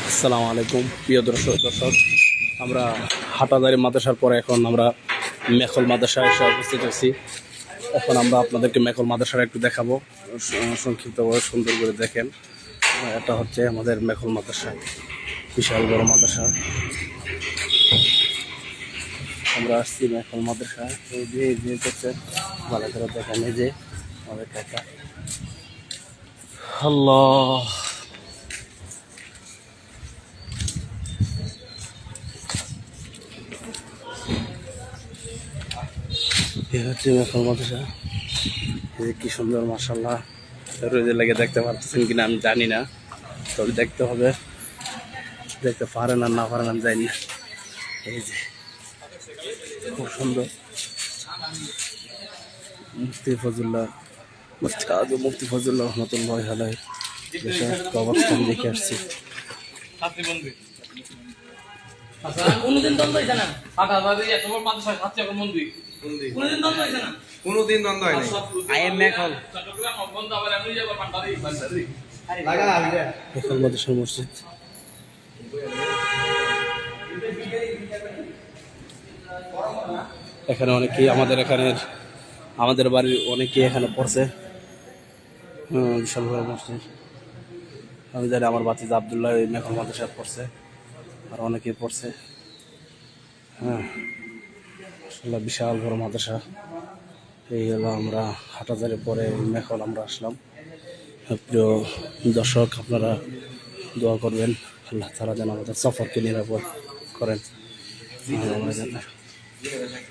আসসালামু আলাইকুম প্রিয় দর্শক আমরা হাটাজারি মাদ্রাসার পরে এখন আমরা মেখল মাদ্রাসায় এসে উপস্থিত হচ্ছি। এখন আমরা আপনাদেরকে মেখল মাদ্রাসাটা একটু দেখাবো, সংক্ষিপ্তভাবে সুন্দর করে দেখেন। এটা হচ্ছে আমাদের মেখল মাদ্রাসা, বিশাল বড় মাদ্রাসা। আমরা আসছি মেখল মাদ্রাসা, এই যে হচ্ছে ভালো করে দেখেন, এই যে আমাদের কাকা। আল্লাহ, এই হচ্ছে মেখল মাদ্রাসা। এই কি সুন্দর, মাশাআল্লাহ। রোদে লেগে দেখতে পারতেছেন কিনা আমি জানি না, তবে দেখতে হবে। দেখতে পারেন আর না পারেন আমি জানি না। এই যে খুব সুন্দর মুফতি ফজলুল্লাহ মুফতি ফজলুল্লাহ রহমতুল্লাহ আলাইহি কবরস্থান দেখে আসছি। কোনদিন দ্বন্দ্ব হইছে না তোমার মাদ্রাসা ছাত্রী এখন মন্দির কোনদিন দ্বন্দ্ব হইছে না, কোনদিন দ্বন্দ্ব হয় নাই। আই এম মেখল চট্টগ্রাম বন্ধ আবার এমনি যাবে পান্ডারি লাগা আইরা মেখল মাদ্রাসা মসজিদ। এখানে অনেকেই আমাদের বাড়ির অনেকেই এখানে পড়ছে। বিশাল বড় মসজিদ। আমি জানি আমার বাতিজা আব্দুল্লাহ এই মেখল মাদ্রাসায় পড়ছে, আর অনেকেই পড়ছে। আসলে বিশাল বড় মাদ্রাসা। এই হলো আমরা হাটাজারি পরে মেখল আমরা আসলাম। প্রিয় দর্শক, আপনারা দোয়া করবেন আল্লাহ তাআলা যেন আমাদের সফরকে নিরাপদ করেন।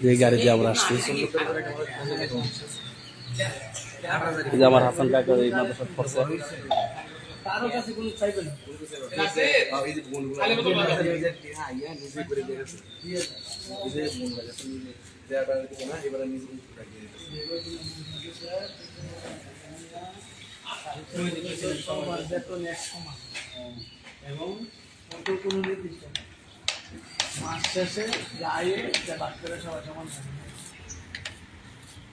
যে গাড়ি দিয়ে আমরা আসছি, এই যে আমার হাসান কাকা এই মাদ্রাসা পড়ছে। কারো কাছে কোন চাইবেন আছে এই যে বোন খালি মতো হ্যাঁ ইয়া নিজে করে দিয়েছে এই যে বোন লাগাছে নিজে যারা দিতে না এবারে নিজে লাগিয়ে দিতেছে। সবার বেতন এক সমান এবং অত কোনো নির্দিষ্ট না। মাস শেষে যায় যে বাদ করে সবাই সমান থাকে।